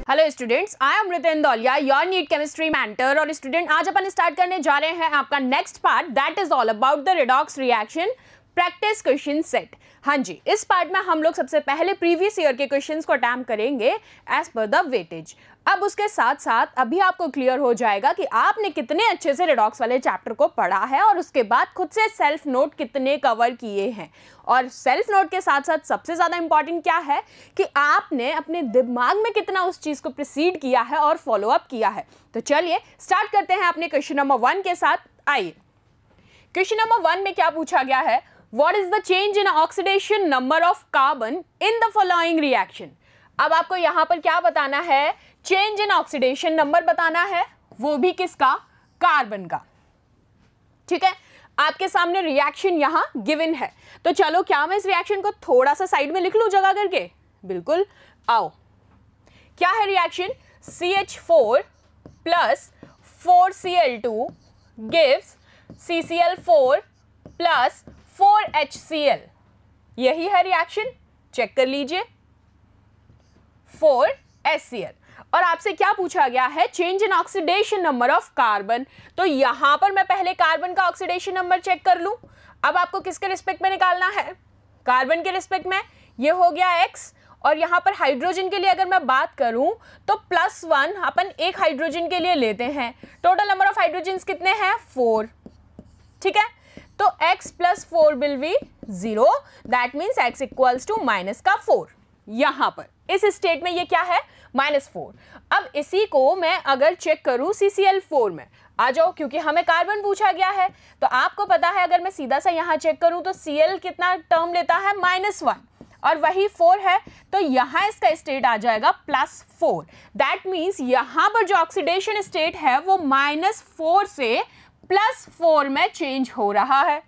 Hello students, I am Riten Daulia, your NEET chemistry mentor. और student, आज अपन स्टार्ट करने जा रहे हैं आपका next part, that is all about the redox reaction practice question set. हाँ जी, इस पार्ट में हम लोग सबसे पहले प्रीवियस ईयर के क्वेश्चंस को अटेम्प्ट करेंगे एज पर द वेटेज। अब उसके साथ साथ अभी आपको क्लियर हो जाएगा कि आपने कितने अच्छे से रेडॉक्स वाले चैप्टर को पढ़ा है और उसके बाद खुद से सेल्फ नोट कितने कवर किए हैं। और सेल्फ नोट के साथ साथ सबसे ज़्यादा इंपॉर्टेंट क्या है कि आपने अपने दिमाग में कितना उस चीज़ को प्रोसीड किया है और फॉलो अप किया है। तो चलिए स्टार्ट करते हैं अपने क्वेश्चन नंबर 1 के साथ। आइए, क्वेश्चन नंबर 1 में क्या पूछा गया है, What is the change in oxidation number of carbon in the following reaction? अब आपको यहां पर क्या बताना है, चेंज इन ऑक्सीडेशन नंबर बताना है, वो भी किसका, कार्बन का। ठीक है, आपके सामने रिएक्शन यहां गिवन है। तो चलो, क्या मैं इस रिएक्शन को थोड़ा सा साइड में लिख लूं जगह करके? बिल्कुल, आओ। क्या है reaction? CH4 plus 4Cl2 gives CCl4 plus 4HCl। यही है रिएक्शन, चेक कर लीजिए, 4HCl। और आपसे क्या पूछा गया है, change in oxidation number of carbon. तो यहां पर मैं पहले कार्बन का ऑक्सीडेशन नंबर चेक कर लूं। अब आपको किसके रिस्पेक्ट में निकालना है, कार्बन के रिस्पेक्ट में। ये हो गया X, और यहां पर हाइड्रोजन के लिए अगर मैं बात करूं तो +1 अपन एक हाइड्रोजन के लिए लेते हैं। टोटल नंबर ऑफ हाइड्रोजन कितने हैं, 4। ठीक है, तो x plus 4 will be 0, that means x equals to minus का 4। यहां पर इस स्टेट में ये क्या है, -4। अब इसी को मैं अगर चेक करूं CCl4 में, आ जाओ, क्योंकि हमें कार्बन पूछा गया है। तो आपको पता है, अगर मैं सीधा सा यहां चेक करूं तो Cl कितना टर्म लेता है, -1, और वही 4 है। तो यहां इसका स्टेट आ जाएगा +4। दैट मीन्स यहां पर जो ऑक्सीडेशन स्टेट है वो -4 से +4 में चेंज हो रहा है।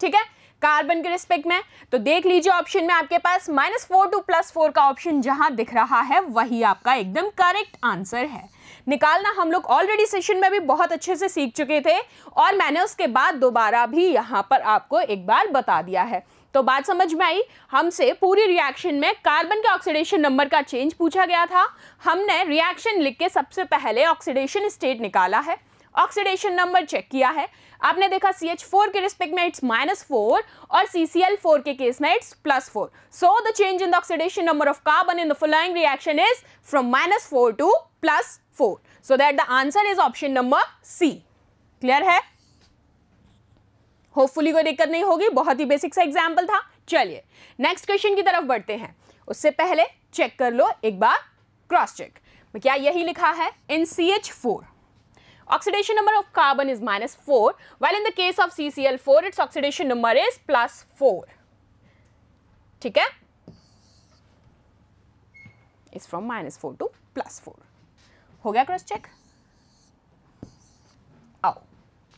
ठीक है, कार्बन के रिस्पेक्ट में। तो देख लीजिए, ऑप्शन में आपके पास -4 टू +4 का ऑप्शन जहां दिख रहा है वही आपका एकदम करेक्ट आंसर है। निकालना हम लोग ऑलरेडी सेशन में भी बहुत अच्छे से सीख चुके थे, और मैंने उसके बाद दोबारा भी यहां पर आपको एक बार बता दिया है। तो बात समझ में आई। हमसे पूरी रिएक्शन में कार्बन के ऑक्सीडेशन नंबर का चेंज पूछा गया था। हमने रिएक्शन लिख के सबसे पहले ऑक्सीडेशन स्टेट निकाला है, ऑक्सीडेशन नंबर चेक किया है। आपने देखा CH4 के रिस्पेक्ट में इट्स -4 और CCl4 के केस में it's +4। So the change in the oxidation number of carbon in the following reaction is from -4 to +4। So that the answer is option number C। Clear है? Hopefully कोई दिक्कत नहीं होगी, बहुत ही बेसिक सा एग्जाम्पल था। चलिए नेक्स्ट क्वेश्चन की तरफ बढ़ते हैं। उससे पहले चेक कर लो एक बार, क्रॉस चेक। क्या यही लिखा है, इन CH4 oxidation number of carbon is -4, while in the case of CCl4 its oxidation number is +4. ठीक है, it's from -4 to +4। हो गया क्रॉस चेक? आओ,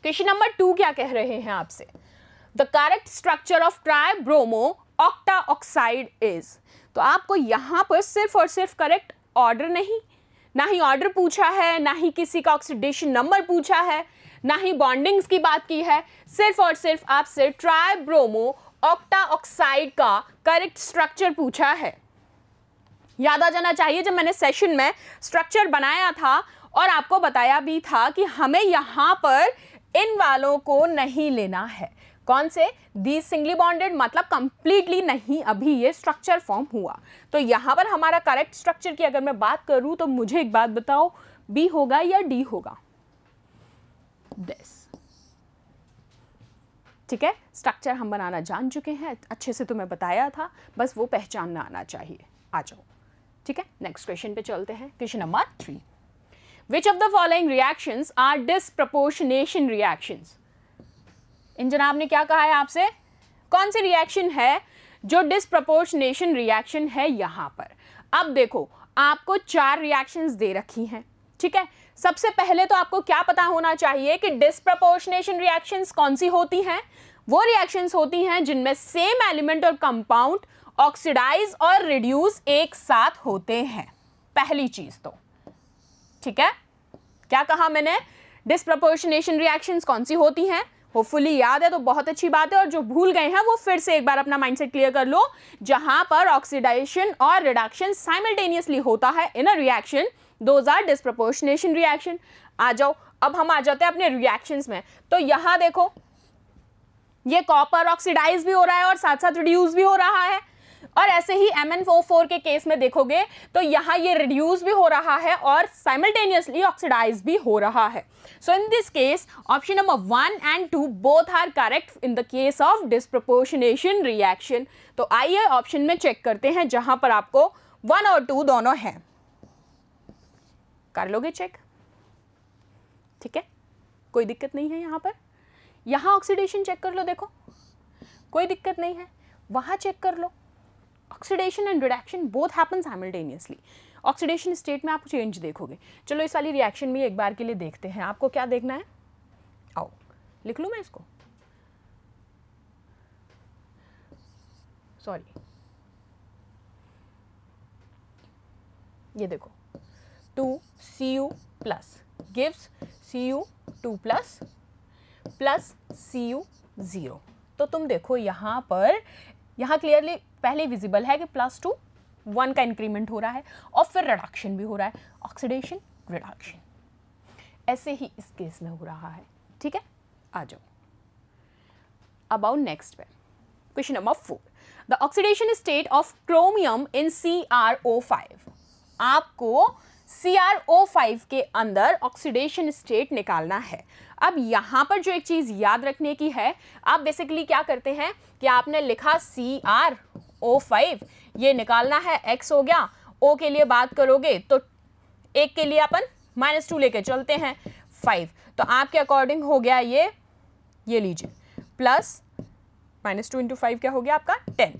क्वेश्चन नंबर 2 क्या कह रहे हैं आपसे, the correct structure of tribromo octa oxide is. तो आपको यहां पर सिर्फ और सिर्फ करेक्ट ऑर्डर नहीं, ना ही ऑर्डर पूछा है, ना ही किसी का ऑक्सीडेशन नंबर पूछा है, ना ही बॉन्डिंग्स की बात की है, सिर्फ और सिर्फ आपसे ट्राइब्रोमो ऑक्टा ऑक्साइड का करेक्ट स्ट्रक्चर पूछा है। याद आ जाना चाहिए, जब मैंने सेशन में स्ट्रक्चर बनाया था और आपको बताया भी था कि हमें यहां पर इन वालों को नहीं लेना है। कौन से? दी सिंगली बॉन्डेड, मतलब कंप्लीटली नहीं, अभी ये स्ट्रक्चर फॉर्म हुआ। तो यहां पर हमारा करेक्ट स्ट्रक्चर की अगर मैं बात करूं तो मुझे एक बात बताओ, बी होगा या डी होगा? दिस। ठीक है, स्ट्रक्चर हम बनाना जान चुके हैं, अच्छे से तुम्हें बताया था, बस वो पहचानना आना चाहिए। आ जाओ, ठीक है, नेक्स्ट क्वेश्चन पे चलते हैं। Question number 3, which of the following reactions are disproportionation reactions. इन जनाब ने क्या कहा है आपसे, कौन सी रिएक्शन है जो डिसप्रपोर्शनेशन रिएक्शन है यहां पर? अब देखो, आपको 4 रिएक्शंस दे रखी हैं। ठीक है, सबसे पहले तो आपको क्या पता होना चाहिए कि डिसप्रपोर्शनेशन रिएक्शंस कौन सी होती हैं। वो रिएक्शंस होती हैं जिनमें सेम एलिमेंट और कंपाउंड ऑक्सीडाइज और रिड्यूस एक साथ होते हैं, पहली चीज तो। ठीक है, क्या कहा मैंने, डिसप्रपोर्शनेशन रिएक्शंस कौन सी होती हैं? होपफुली याद है तो बहुत अच्छी बात है, और जो भूल गए हैं वो फिर से एक बार अपना माइंडसेट क्लियर कर लो। जहां पर ऑक्सीडेशन और रिडक्शन साइमल्टेनियसली होता है in a reaction, those are disproportionation reaction. आ जाओ, अब हम आ जाते हैं अपने रिएक्शंस में। तो यहां देखो, ये कॉपर ऑक्सीडाइज भी हो रहा है और साथ साथ रिड्यूस भी हो रहा है, और ऐसे ही MnO4 के केस में देखोगे तो यहाँ ये रिड्यूस भी हो रहा है और साइमल्टेनियसली ऑक्सीडाइज भी हो रहा है। So in this case option number 1 and 2 both are correct in the case of disproportionation reaction. तो आइए ऑप्शन में चेक करते हैं जहां पर आपको 1 और 2 दोनों हैं। कर लोगे चेक? ठीक है, कोई दिक्कत नहीं है। यहाँ पर, यहाँ ऑक्सीडेशन चेक कर लो, देखो कोई दिक्कत नहीं है। वहां चेक कर लो, oxidation and reduction both happen simultaneously. Oxidation state में आप चेंज देखोगे। चलो इस वाली रिएक्शन भी एक बार के लिए देखते हैं। आपको क्या देखना है? आओ लिख लूं मैं इसको, सॉरी, ये देखो 2Cu plus gives Cu2 plus Cu 0। तो तुम देखो यहाँ पर, यहाँ क्लियरली पहले विजिबल है कि +2 1 का इंक्रीमेंट हो रहा है और फिर रिडक्शन भी हो रहा है, ऑक्सीडेशन रिडक्शन। ऐसे ही इस केस में हो रहा है। ठीक है, आ जाओ अब आओ नेक्स्ट पे, question number 4। The oxidation state of chromium in CrO5। आपको CrO5 के अंदर ऑक्सीडेशन स्टेट निकालना है। अब यहाँ पर जो एक चीज़ याद रखने की है, आप बेसिकली क्या करते हैं कि आपने लिखा CrO5, ये निकालना है, X हो गया, O के लिए बात करोगे तो एक के लिए अपन -2 लेके चलते हैं 5, तो आपके अकॉर्डिंग हो गया ये लीजिए प्लस -2 × 5 क्या हो गया आपका 10।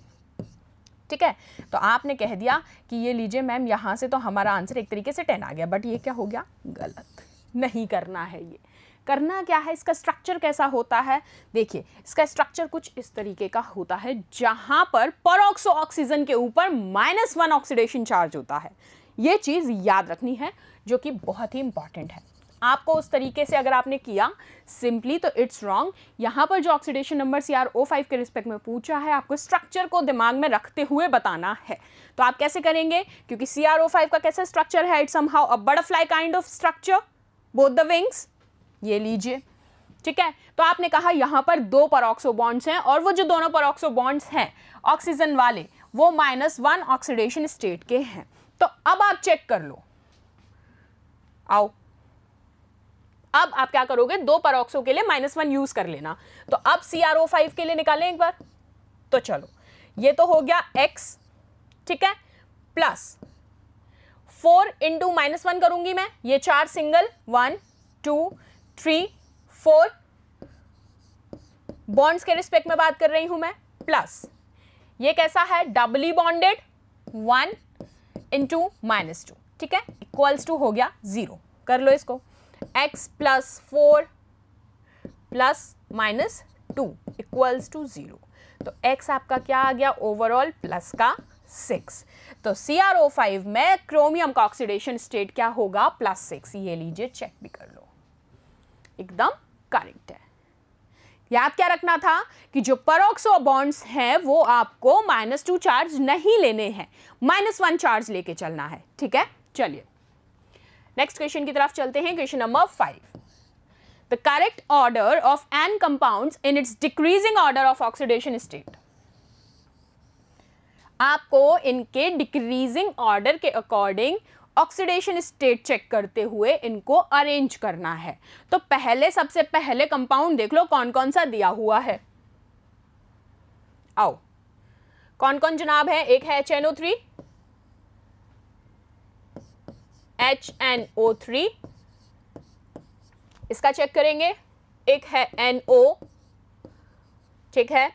ठीक है, तो आपने कह दिया कि ये लीजिए मैम, यहाँ से तो हमारा आंसर एक तरीके से 10 आ गया, बट ये क्या हो गया? गलत। नहीं करना है। ये करना क्या है, इसका स्ट्रक्चर कैसा होता है? देखिए, इसका स्ट्रक्चर कुछ इस तरीके का होता है, जहां पर परऑक्सो ऑक्सीजन के ऊपर -1 ऑक्सीडेशन चार्ज होता है। ये चीज़ याद रखनी है, जो कि बहुत ही इंपॉर्टेंट है। आपको उस तरीके से अगर आपने किया सिंपली तो इट्स रॉन्ग। यहाँ पर जो ऑक्सीडेशन नंबर CrO5 के रिस्पेक्ट में पूछा है, आपको स्ट्रक्चर को दिमाग में रखते हुए बताना है। तो आप कैसे करेंगे? क्योंकि CrO5 का कैसा स्ट्रक्चर है? It's somehow a butterfly kind of structure, both the wings. ये लीजिए, ठीक है। तो आपने कहा यहाँ पर 2 परऑक्सो बॉन्ड्स हैं, और वो जो दोनों परऑक्सो बॉन्ड्स हैं ऑक्सीजन वाले, वो -1 ऑक्सीडेशन स्टेट के हैं। तो अब आप चेक कर लो, आओ अब आप क्या करोगे? 2 परऑक्सो के लिए -1 यूज कर लेना। तो अब CrO5 के लिए निकालें एक बार। तो चलो, ये तो हो गया X, ठीक है, प्लस 4 × -1 करूंगी मैं, ये 4 सिंगल, 1 2 3 4 बॉन्ड्स के रिस्पेक्ट में बात कर रही हूं मैं, प्लस ये कैसा है? डबली बॉन्डेड, 1 × -2, ठीक है, इक्वल्स टू हो गया 0। कर लो इसको, x + 4 + -2 इक्वल्स टू 0। तो x आपका क्या आ गया? ओवरऑल प्लस का 6। तो CrO5 में क्रोमियम का ऑक्सीडेशन स्टेट क्या होगा? +6। ये लीजिए, चेक भी कर लो, एकदम करेक्ट है। याद क्या रखना था कि जो परऑक्सो बॉन्ड्स हैं वो आपको -2 चार्ज नहीं लेने हैं, -1 चार्ज लेके चलना है। ठीक है, चलिए नेक्स्ट क्वेश्चन की तरफ चलते हैं। Question number 5। The correct order of n compounds in its decreasing order of oxidation state. आपको इनके डिक्रीजिंग ऑर्डर के अकॉर्डिंग ऑक्सीडेशन स्टेट चेक करते हुए इनको अरेंज करना है। तो पहले, सबसे पहले कंपाउंड देख लो कौन कौन सा दिया हुआ है। आओ, कौन कौन जनाब है? एक है HNO3, HNO3, इसका चेक करेंगे। एक है NO, ठीक है,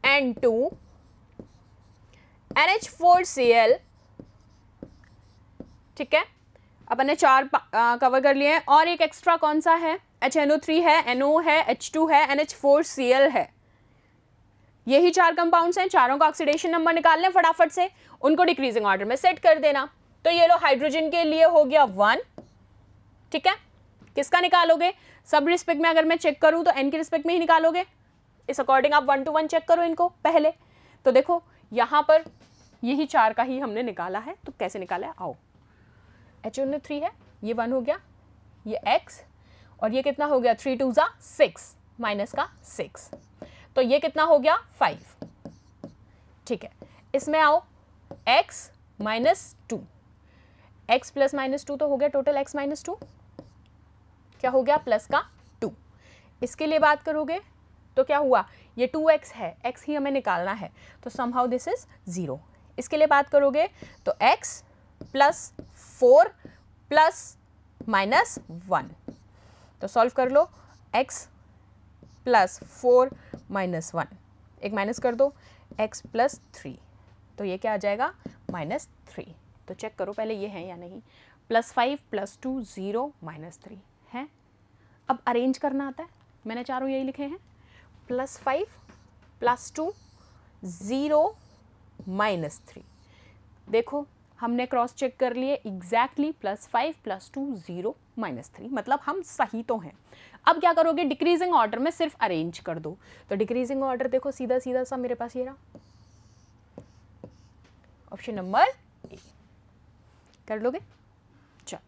N2, NH4Cl, ठीक है, अपन ने 4 कवर कर लिए हैं। और एक एक्स्ट्रा कौन सा है? HNO3 है, NO है, H2 है, NH4Cl है। यही 4 कंपाउंड्स हैं। चारों का ऑक्सीडेशन नंबर निकाल लें फटाफट से, उनको डिक्रीजिंग ऑर्डर में सेट कर देना। तो ये लो, हाइड्रोजन के लिए हो गया 1, ठीक है, किसका निकालोगे? सब रिस्पेक्ट में अगर मैं चेक करूं तो n के रिस्पेक्ट में ही निकालोगे। इस अकॉर्डिंग आप 1 to 1 चेक करो इनको पहले। तो देखो यहाँ पर यही 4 का ही हमने निकाला है, तो कैसे निकाला है? आओ, h 3 है, ये 1 हो गया, ये x, और ये कितना हो गया? 3 2 6 माइनस का 6, तो ये कितना हो गया? 5। ठीक है, इसमें आओ, x minus 2, x plus minus 2 तो हो गया टोटल x माइनस 2, क्या हो गया? प्लस का 2। इसके लिए बात करोगे तो क्या हुआ? ये 2x है, x ही हमें निकालना है, तो समहाउ दिस इज 0। इसके लिए बात करोगे तो x प्लस 4 प्लस माइनस 1, तो सॉल्व कर लो, x प्लस 4 माइनस 1, एक माइनस कर दो, x प्लस 3, तो ये क्या आ जाएगा? माइनस 3। तो चेक करो पहले ये है या नहीं। प्लस 5 प्लस 2 0 माइनस 3 है। अब अरेंज करना आता है, मैंने चारों यही लिखे हैं, प्लस 5 प्लस 2 0 माइनस 3। देखो हमने क्रॉस चेक कर लिए एग्जैक्टली, प्लस 5 प्लस 2 0 माइनस 3, मतलब हम सही तो हैं। अब क्या करोगे? डिक्रीजिंग ऑर्डर में सिर्फ अरेंज कर दो। तो डिक्रीजिंग ऑर्डर देखो सीधा सीधा सा मेरे पास ये रहा, ऑप्शन नंबर ए। कर लोगे? चलो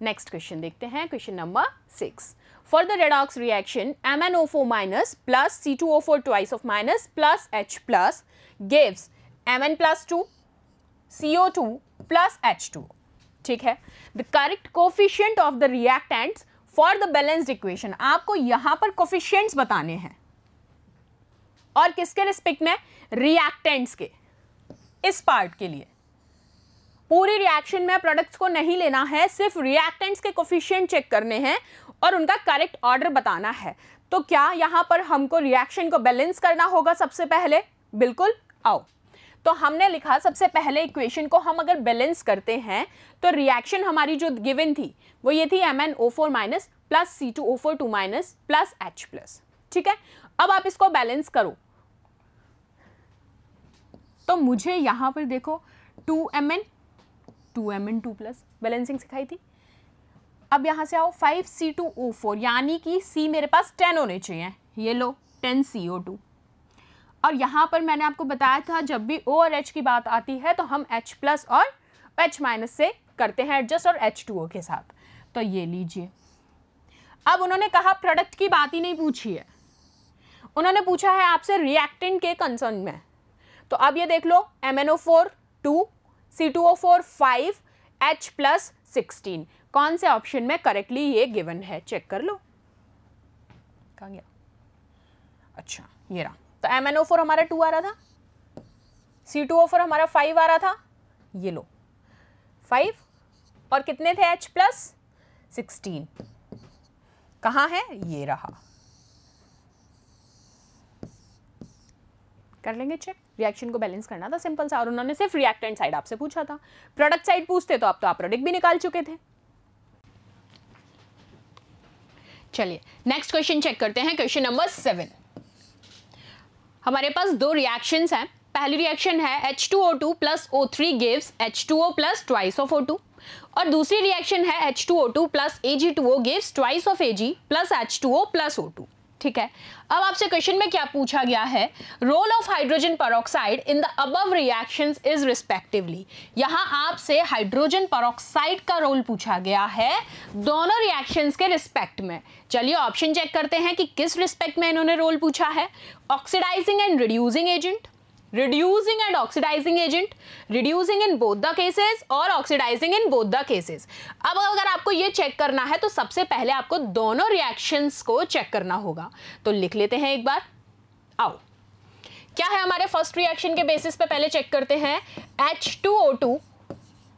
नेक्स्ट क्वेश्चन देखते हैं, question number 6। For the redox reaction MnO4 minus plus C2O4 twice of minus plus H plus gives Mn plus 2 CO2 plus H2। ठीक है, the correct coefficient of the reactants for the balanced equation. आपको यहां पर coefficients बताने हैं, और किसके respect में? रिएक्टेंट्स के। इस पार्ट के लिए पूरी रिएक्शन में प्रोडक्ट्स को नहीं लेना है, सिर्फ रिएक्टेंट्स के कोफिशिएंट चेक करने हैं और उनका करेक्ट ऑर्डर बताना है। तो क्या यहां पर हमको रिएक्शन को बैलेंस करना होगा सबसे पहले? बिल्कुल, आओ। तो हमने लिखा सबसे पहले इक्वेशन को हम अगर बैलेंस करते हैं तो रिएक्शन हमारी जो गिवन थी वो ये थी MnO4 minus plus C2O4 2 minus plus H plus. ठीक है, अब आप इसको बैलेंस करो, तो मुझे यहां पर देखो 2Mn 2 प्लस बैलेंसिंग सिखाई थी। अब यहां से आओ 5C2O4, यानी कि C मेरे पास 10 होने चाहिए, ये लो 10 CO2। और यहाँ पर मैंने आपको बताया था जब भी O और H की बात आती है तो हम H प्लस और H माइनस से करते हैं एडजस्ट, और H2O के साथ। तो ये लीजिए, अब उन्होंने कहा प्रोडक्ट की बात ही नहीं पूछी है, उन्होंने पूछा है आपसे रिएक्टेंट के कंसर्न में। तो अब ये देख लो, MnO4 2 C2O4 5 H प्लस 16, कौन से ऑप्शन में करेक्टली ये गिवन है? चेक कर लो, कहाँ गया? अच्छा ये रहा। तो MnO4 हमारा 2 आ रहा था, C2O4 हमारा 5 आ रहा था, ये लो 5, और कितने थे H प्लस 16, कहाँ है? ये रहा। कर लेंगे चेक, रिएक्शन को बैलेंस करना था सिंपल सा, और उन्होंने सिर्फ रिएक्टेंट साइड आपसे पूछा था, प्रोडक्ट साइड पूछते तो आप प्रोडक्ट भी निकाल चुके थे। चलिए नेक्स्ट क्वेश्चन चेक करते हैं, क्वेश्चन नंबर 7। हमारे पास दो रिएक्शंस हैं। पहली रिएक्शन है H2O2 plus O3 gives H2O plus twice of O2, और दूसरी रिएक्शन है H2O2 plus Ag2O gives twice of Ag plus H2O plus O2। ठीक है, अब आपसे क्वेश्चन में क्या पूछा गया है? Role of hydrogen peroxide in the above reactions is respectively. यहां आपसे हाइड्रोजन पेरोक्साइड का रोल पूछा गया है दोनों रिएक्शंस के रिस्पेक्ट में। चलिए ऑप्शन चेक करते हैं कि किस रिस्पेक्ट में इन्होंने रोल पूछा है। Oxidizing and reducing agent, reducing and oxidizing agent, reducing in both the cases और oxidizing in both the cases। अब अगर आपको ये चेक करना है तो सबसे पहले आपको दोनों रिएक्शंस को चेक करना होगा, तो लिख लेते हैं एक बार। आओ, क्या है हमारे फर्स्ट रिएक्शन के बेसिस पे पहले चेक करते हैं। H2O2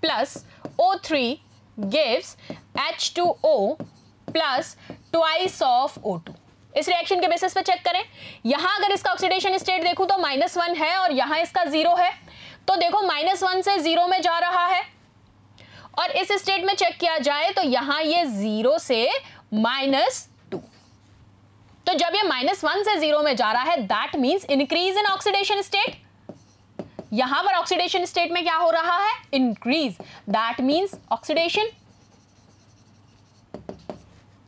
plus O3 gives H2O plus twice of O2। इस रिएक्शन के बेसिस पे चेक करें, यहां अगर इसका ऑक्सीडेशन स्टेट देखूं तो -1 है और यहां इसका 0 है, तो देखो -1 से 0 में जा रहा है, और इस स्टेट में चेक किया जाए तो यहां ये 0 से -2, तो जब ये -1 से 0 में जा रहा है that means increase in oxidation state. यहां पर ऑक्सीडेशन स्टेट में क्या हो रहा है? Increase, that means oxidation.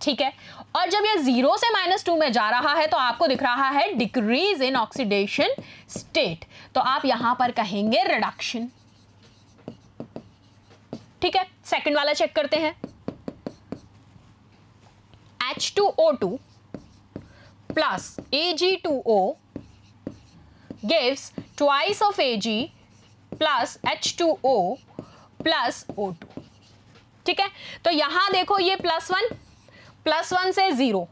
ठीक है, और जब ये 0 से -2 में जा रहा है तो आपको दिख रहा है डिक्रीज इन ऑक्सीडेशन स्टेट, तो आप यहां पर कहेंगे रिडक्शन। ठीक है, सेकंड वाला चेक करते हैं। H2O2 plus Ag2O gives twice of Ag plus H2O plus O2। ठीक है, तो यहां देखो ये +1 से 0,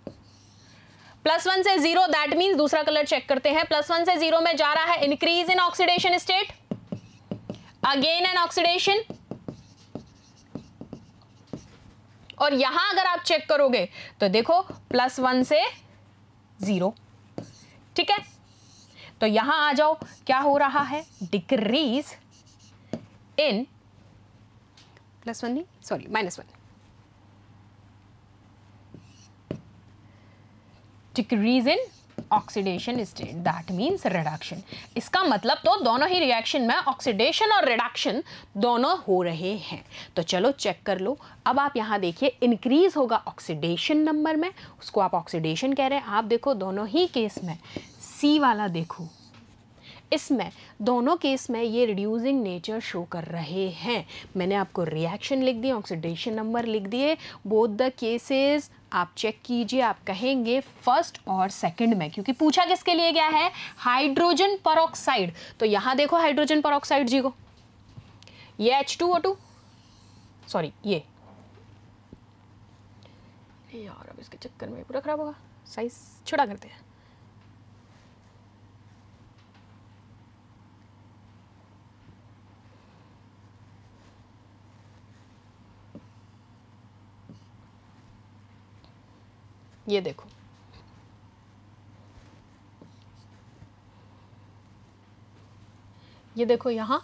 +1 से 0, दैट मीन्स दूसरा कलर चेक करते हैं। +1 से 0 में जा रहा है, increase in oxidation state, again an oxidation, और यहां अगर आप चेक करोगे तो देखो +1 से 0। ठीक है, तो यहां आ जाओ, क्या हो रहा है, डिक्रीज इन +1 नहीं, sorry -1, decrease in oxidation state, that means reduction. इसका मतलब तो दोनों ही रिएक्शन में ऑक्सीडेशन और रिडक्शन दोनों हो रहे हैं। तो चलो चेक कर लो। अब आप यहां देखिए, इंक्रीज होगा ऑक्सीडेशन नंबर में, उसको आप ऑक्सीडेशन कह रहे हैं। आप देखो दोनों ही केस में, सी वाला देखो, इसमें दोनों केस में ये रिड्यूसिंग नेचर शो कर रहे हैं। मैंने आपको रिएक्शन लिख दिए, ऑक्सीडेशन नंबर लिख दिए, बोथ द केसेस आप चेक कीजिए। आप कहेंगे फर्स्ट और सेकंड में, क्योंकि पूछा किसके लिए गया है, हाइड्रोजन परऑक्साइड। तो यहां देखो हाइड्रोजन परऑक्साइड जी को, ये H2O2, सॉरी ये यार, अब इसके चक्कर में पूरा खराब होगा, साइज छोटा करते हैं। ये देखो, ये देखो यहाँ,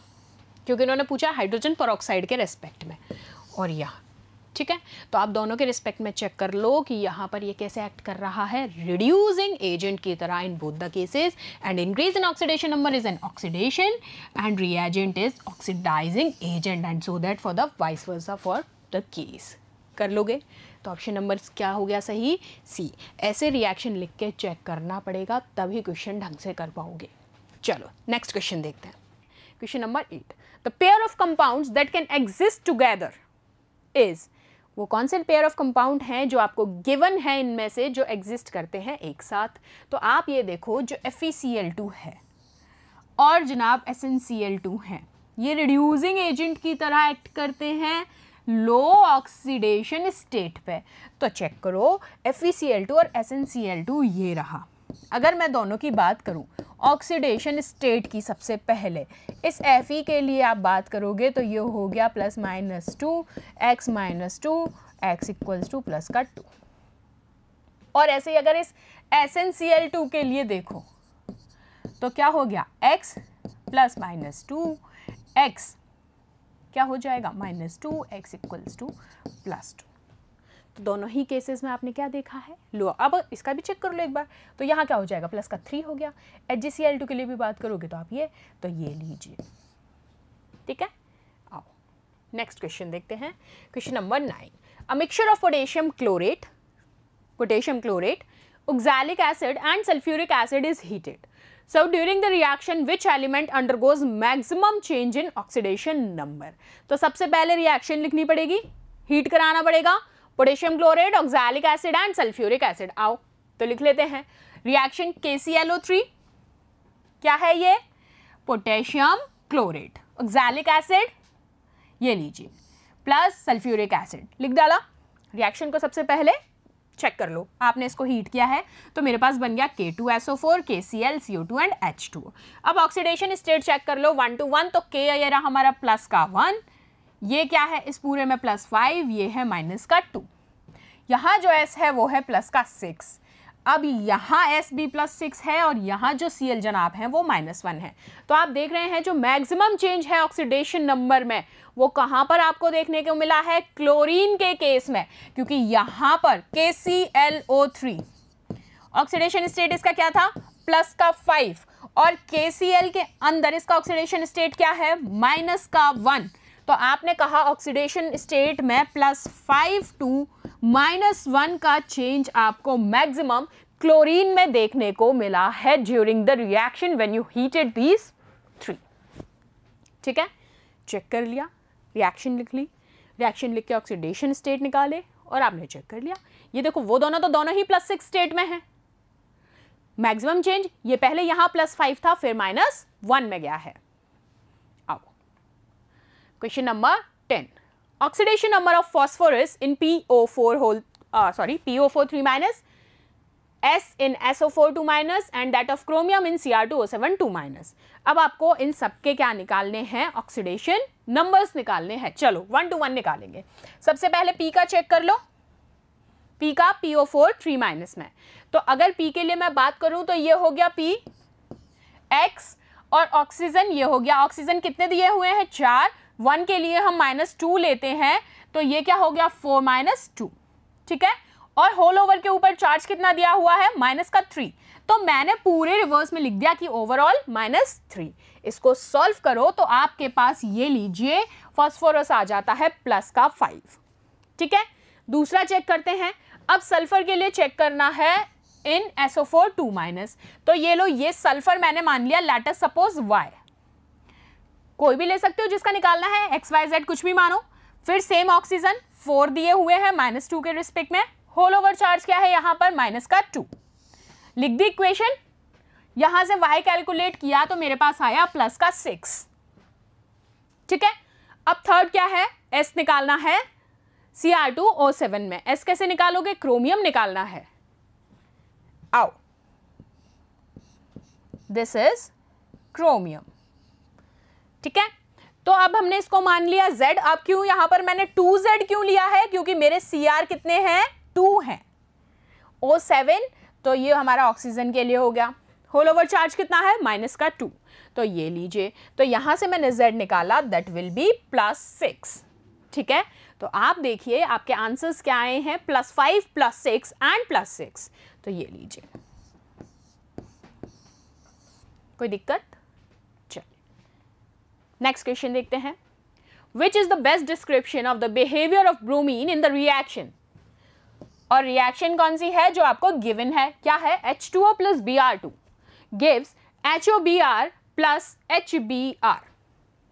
क्योंकि इन्होंने पूछा हाइड्रोजन परऑक्साइड के रेस्पेक्ट में, और यहाँ। ठीक है, तो आप दोनों के रिस्पेक्ट में चेक कर लो कि यहाँ पर ये कैसे एक्ट कर रहा है, रिड्यूसिंग एजेंट की तरह in both the cases, and increase in oxidation number is an oxidation and reagent is oxidizing agent, and so that for the vice versa for the case. कर लोगे तो ऑप्शन नंबर क्या हो गया सही, सी। ऐसे रिएक्शन लिख के चेक करना पड़ेगा, तभी क्वेश्चन ढंग से कर पाओगे। चलो नेक्स्ट क्वेश्चन देखते हैं। Question number 8, the pair of compounds that can exist together is, वो कौन से पेयर ऑफ कंपाउंड हैं जो आपको गिवन है इनमें से जो एग्जिस्ट करते हैं एक साथ। तो आप ये देखो, जो FeCl2 है और जनाब SnCl2 है, ये रिड्यूसिंग एजेंट की तरह एक्ट करते हैं लो ऑक्सीडेशन स्टेट पे। तो चेक करो, FeCl2 और SnCl2 ये रहा। अगर मैं दोनों की बात करूं ऑक्सीडेशन स्टेट की, सबसे पहले इस Fe के लिए आप बात करोगे तो ये हो गया +-2 x -2 x = +2, और ऐसे ही अगर इस SnCl2 के लिए देखो तो क्या हो गया, x +-2 x क्या हो जाएगा, -2 x = +2। तो दोनों ही केसेस में आपने क्या देखा है, लो। अब इसका भी चेक कर लो एक बार, तो यहाँ क्या हो जाएगा, +3 हो गया। HgCl2 के लिए भी बात करोगे तो आप ये लीजिए। ठीक है, आओ नेक्स्ट क्वेश्चन देखते हैं। Question number 9, a mixture of potassium chlorate, oxalic acid and sulfuric acid is heated. So during the reaction which element undergoes maximum change in oxidation number? तो सबसे पहले रिएक्शन लिखनी पड़ेगी, हीट कराना पड़ेगा, potassium chlorate, oxalic acid and sulphuric acid. आओ तो लिख लेते हैं। रिएक्शन KClO3, क्या है ये, पोटेशियम क्लोरेट, ऑक्सैलिक एसिड ये लीजिए, प्लस सल्फ्यूरिक एसिड लिख डाला। रिएक्शन को सबसे पहले चेक कर लो, आपने इसको हीट किया है तो मेरे पास बन गया K2SO4, KCl, CO2 and H2O। अब ऑक्सीडेशन स्टेट चेक कर लो 1 to 1, तो K ये रहा हमारा +1, ये क्या है इस पूरे में +5, ये है -2, यहाँ जो S है वो है +6। अब यहाँ S भी +6 है और यहाँ जो Cl जनाब है वो -1 है। तो आप देख रहे हैं जो मैक्सिमम चेंज है ऑक्सीडेशन नंबर में वो कहाँ पर आपको देखने को मिला है, क्लोरीन के केस में, क्योंकि यहाँ पर KClO3 ऑक्सीडेशन स्टेट इसका क्या था, +5, और KCl के अंदर इसका ऑक्सीडेशन स्टेट क्या है, -1। तो आपने कहा ऑक्सीडेशन स्टेट में +5 to -1 का चेंज आपको मैक्सिमम क्लोरीन में देखने को मिला है during the reaction when you heated these 3। ठीक है, चेक कर लिया, रिएक्शन लिख ली, रिएक्शन लिख के ऑक्सीडेशन स्टेट निकाले और आपने चेक कर लिया। ये देखो वो दोनों तो दोनों ही +6 स्टेट में है। मैक्सिमम चेंज ये पहले यहां +5 था फिर -1 में गया है। आओ question number 10, oxidation number of phosphorus in PO4 S in SO4 2- and that of chromium in Cr2O7 2-। अब आपको इन सबके क्या निकालने हैं, ऑक्सीडेशन नंबर्स निकालने हैं। चलो 1 to 1 निकालेंगे। सबसे पहले P का चेक कर लो, P का PO4 3- में। तो अगर P के लिए मैं बात करूं तो ये हो गया P X और ऑक्सीजन ये हो गया, ऑक्सीजन कितने दिए हुए हैं 4, 1 के लिए हम -2 लेते हैं तो ये क्या हो गया 4 - 2। ठीक है, और होल ओवर के ऊपर चार्ज कितना दिया हुआ है -3, तो मैंने पूरे रिवर्स में लिख दिया कि ओवरऑल -3। इसको सॉल्व करो तो आपके पास ये लीजिए फास्फोरस आ जाता है +5। ठीक है, दूसरा चेक करते हैं। अब सल्फर के लिए चेक करना है इन SO4 2-। तो ये लो, ये सल्फर मैंने मान लिया लेट सपोज Y, कोई भी ले सकते हो जिसका निकालना है, XYZ कुछ भी मानो। फिर सेम ऑक्सीजन 4 दिए हुए हैं -2 के रिस्पेक्ट में, होल ओवर चार्ज क्या है यहाँ पर -2। लिख दी इक्वेशन, यहां से y कैलकुलेट किया तो मेरे पास आया +6। ठीक है, अब थर्ड क्या है, S निकालना है Cr2O7 में। S कैसे निकालोगे, क्रोमियम निकालना है। आओ, दिस इज क्रोमियम। ठीक है, तो अब हमने इसको मान लिया Z। अब क्यों यहां पर मैंने 2Z क्यों लिया है, क्योंकि मेरे Cr कितने हैं 2 हैं, O7 तो ये हमारा ऑक्सीजन के लिए हो गया। होल ओवर चार्ज कितना है -2, तो ये लीजिए, तो यहां से मैंने Z निकाला, दैट विल बी +6। ठीक है, तो आप देखिए आपके आंसर्स क्या आए हैं, +5 +6 एंड +6। तो ये लीजिए, कोई दिक्कत? चलिए नेक्स्ट क्वेश्चन देखते हैं। Which is the best description of the behaviour of bromine in the reaction. और रिएक्शन कौन सी है जो आपको गिवन है, क्या है, H2O + Br2 gives HOBr + HBr।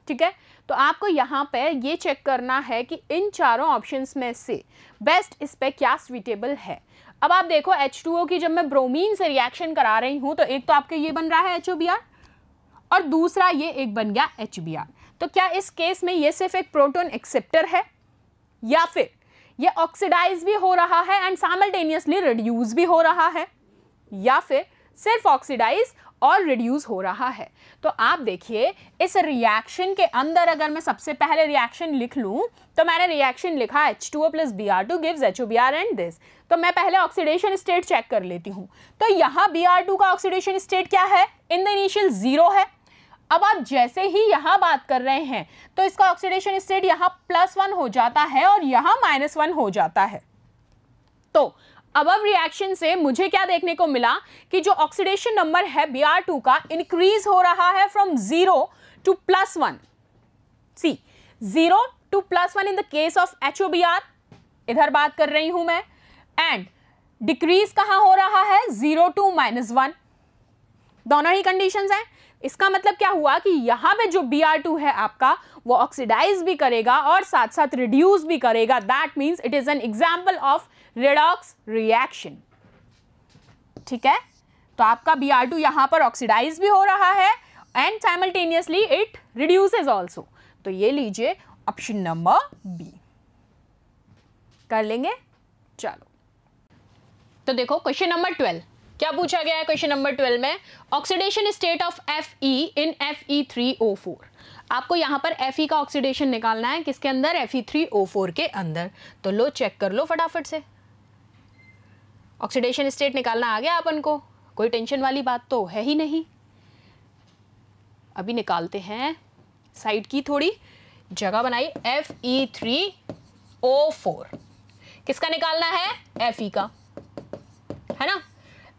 ठीक है, तो आपको यहाँ पे ये चेक करना है कि इन चारों ऑप्शंस में से बेस्ट इस पे क्या स्वीटेबल है। अब आप देखो H2O की जब मैं ब्रोमीन से रिएक्शन करा रही हूँ तो एक तो आपके ये बन रहा है HOBr और दूसरा ये एक बन गया HBr। तो क्या इस केस में ये सिर्फ एक प्रोटॉन एक्सेप्टर है या फिर ये ऑक्सीडाइज भी हो रहा है एंड साइमल्टेनियसली रिड्यूस भी हो रहा है, या फिर सिर्फ ऑक्सीडाइज और रिड्यूस हो रहा है। तो आप देखिए इस रिएक्शन के अंदर अगर मैं सबसे पहले रिएक्शन लिख लूं तो मैंने रिएक्शन लिखा H2O + Br2 gives HOBr and this. तो मैं पहले ऑक्सीडेशन स्टेट चेक कर लेती हूं। तो यहाँ Br2 का ऑक्सीडेशन स्टेट क्या है, इन द इनिशियल 0 है। अब आप जैसे ही यहां बात कर रहे हैं तो इसका ऑक्सीडेशन स्टेट यहां +1 हो जाता है और यहां -1 हो जाता है। तो अब रिएक्शन से मुझे क्या देखने को मिला कि जो ऑक्सीडेशन नंबर है Br2 का इंक्रीज हो रहा है from 0 to +1। See 0 to +1 in the case of HOBr, इधर बात कर रही हूं मैं, एंड डिक्रीज कहां हो रहा है 0 to -1, दोनों ही कंडीशंस हैं। इसका मतलब क्या हुआ कि यहां पे जो Br2 है आपका वो ऑक्सीडाइज भी करेगा और साथ साथ रिड्यूस भी करेगा। That means it is an example of redox reaction. ठीक है, तो आपका Br2 यहां पर ऑक्सीडाइज भी हो रहा है and simultaneously it reduces also. तो ये लीजिए ऑप्शन नंबर बी कर लेंगे। चलो तो देखो क्वेश्चन नंबर 12 क्या पूछा गया है। क्वेश्चन नंबर 12 में oxidation state of Fe in Fe3O4। आपको यहाँ पर Fe का ऑक्सीडेशन निकालना है, किसके अंदर, Fe3O4 के अंदर। तो लो चेक कर लो फटाफट से, ऑक्सीडेशन स्टेट निकालना आ गया अपन को, कोई टेंशन वाली बात तो है ही नहीं। अभी निकालते हैं, साइड की थोड़ी जगह बनाई। Fe3O4 किसका निकालना है, Fe का, है ना।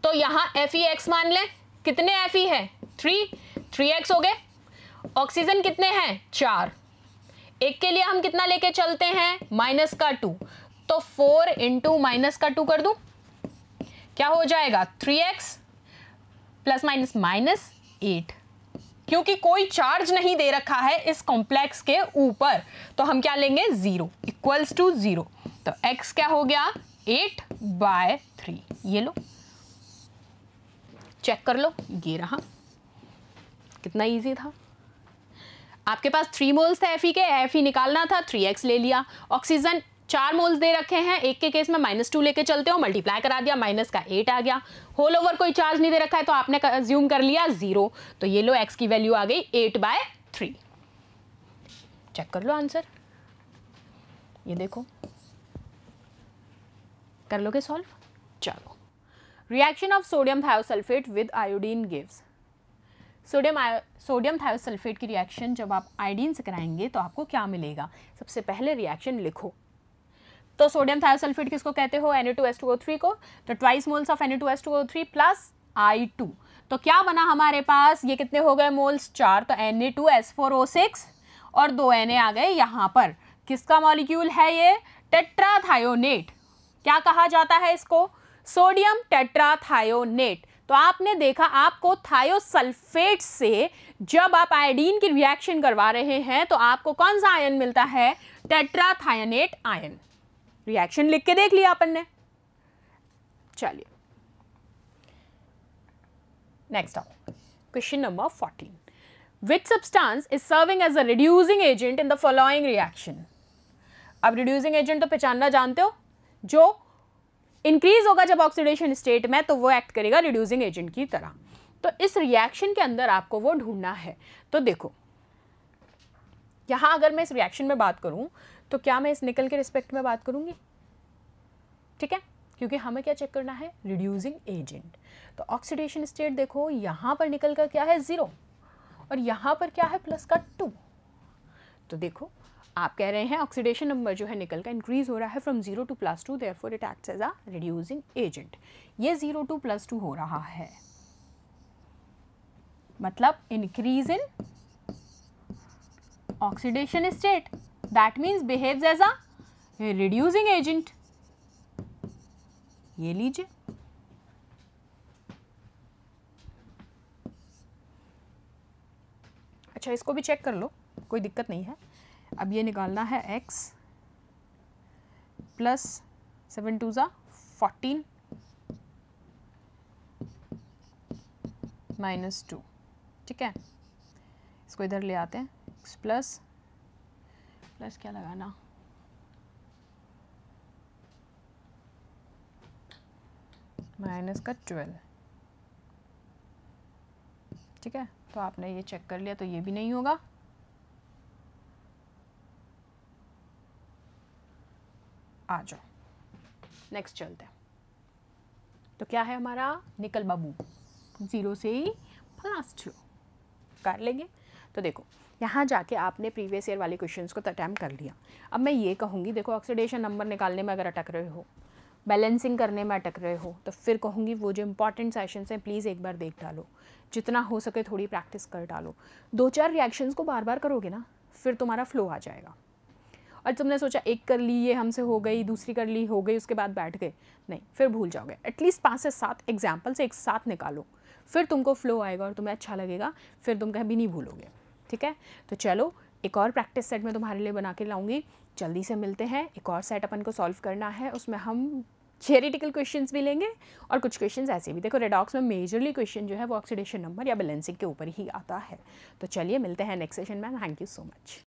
तो यहां FeX मान लें, कितने Fe है 3x हो गए। ऑक्सीजन कितने हैं 4, एक के लिए हम कितना लेके चलते हैं -2, तो 4 इंटू माइनस का 2 कर दूं, क्या हो जाएगा 3x प्लस माइनस माइनस 8। क्योंकि कोई चार्ज नहीं दे रखा है इस कॉम्प्लेक्स के ऊपर तो हम क्या लेंगे 0 इक्वल्स टू 0। तो x क्या हो गया 8/3। ये लो चेक कर लो, ये रहा। कितना इजी था। आपके पास 3 मोल्स थे Fe के, Fe निकालना था, 3x ले लिया। ऑक्सीजन 4 मोल्स दे रखे हैं, एक के केस में -2 लेके चलते हो, मल्टीप्लाई करा दिया, माइनस का 8 आ गया। होल ओवर कोई चार्ज नहीं दे रखा है तो आपने अज्यूम कर लिया 0। तो ये लो x की वैल्यू आ गई 8/3। चेक कर लो आंसर, ये देखो कर लोगे सॉल्व। चलो, reaction of sodium thiosulphate with iodine gives. Sodium thiosulphate की रिएक्शन जब आप आयोडीन से कराएंगे तो आपको क्या मिलेगा। सबसे पहले रिएक्शन लिखो। तो सोडियम थायोसल्फेट किसको कहते हो, Na2S2O3 को। तो twice moles of Na2S2O3 plus I2। तो क्या बना हमारे पास, ये कितने हो गए मोल्स 4। तो Na2S4O6 और 2 Na आ गए यहाँ पर। किसका मॉलिक्यूल है ये, टेट्राथायोनेट। क्या कहा जाता है इसको, सोडियम टेट्राथायोनेट। तो आपने देखा, आपको थायोसल्फेट से जब आप आयोडीन की रिएक्शन करवा रहे हैं तो आपको कौन सा आयन मिलता है, टेट्राथायोनेट आयन। रिएक्शन लिख के देख लिया अपन ने। चलिए नेक्स्ट आओ, question number 14। Which substance is serving as a reducing agent in the following reaction. अब रिड्यूसिंग एजेंट तो पहचानना जानते हो, जो इंक्रीज होगा जब ऑक्सीडेशन स्टेट में तो वो एक्ट करेगा रिड्यूसिंग एजेंट की तरह। तो इस रिएक्शन के अंदर आपको वो ढूंढना है। तो देखो यहां अगर मैं इस रिएक्शन में बात करूं तो क्या मैं इस निकल के रिस्पेक्ट में बात करूंगी, ठीक है, क्योंकि हमें क्या चेक करना है, रिड्यूसिंग एजेंट। तो ऑक्सीडेशन स्टेट देखो, यहां पर निकल कर क्या है 0 और यहां पर क्या है प्लस का 2। तो देखो आप कह रहे हैं ऑक्सीडेशन नंबर जो है निकल का इंक्रीज हो रहा है from 0 to +2, therefore it acts as a reducing agent. ये 0 to +2 हो रहा है, मतलब increase in oxidation state, that means behaves as a reducing agent. ये लीजिए, अच्छा इसको भी चेक कर लो, कोई दिक्कत नहीं है। अब ये निकालना है x प्लस 7 2 14 -2, ठीक है। इसको इधर ले आते हैं, x प्लस क्या लगाना, -12, ठीक है। तो आपने ये चेक कर लिया तो ये भी नहीं होगा। आ जाओ नेक्स्ट चलते हैं। तो क्या है हमारा, निकल बाबू 0 से ही +2 कर लेंगे। तो देखो यहाँ जाके आपने प्रीवियस ईयर वाले क्वेश्चंस को अटैम्प्ट कर लिया। अब मैं ये कहूँगी, देखो ऑक्सीडेशन नंबर निकालने में अगर अटक रहे हो, बैलेंसिंग करने में अटक रहे हो, तो फिर कहूँगी वो जो इंपॉर्टेंट सेशंस हैं प्लीज़ एक बार देख डालो, जितना हो सके थोड़ी प्रैक्टिस कर डालो। 2-4 रिएक्शंस को बार बार करोगे ना, फिर तुम्हारा फ्लो आ जाएगा। और तुमने सोचा एक कर ली, ये हमसे हो गई, दूसरी कर ली, हो गई, उसके बाद बैठ गए, नहीं, फिर भूल जाओगे। एटलीस्ट 5 से 7 एग्जाम्पल से एक साथ निकालो, फिर तुमको फ्लो आएगा और तुम्हें अच्छा लगेगा, फिर तुम कभी नहीं भूलोगे, ठीक है। तो चलो एक और प्रैक्टिस सेट मैं तुम्हारे लिए बना के लाऊंगी, जल्दी से मिलते हैं। एक और सेट अपन को सॉल्व करना है, उसमें हम थियरिटिकल क्वेश्चंस भी लेंगे और कुछ क्वेश्चंस ऐसे भी। देखो रेडॉक्स में मेजरली क्वेश्चन जो है वो ऑक्सीडेशन नंबर या बैलेंसिंग के ऊपर ही आता है। तो चलिए मिलते हैं नेक्स्ट सेशन में। Thank you so much.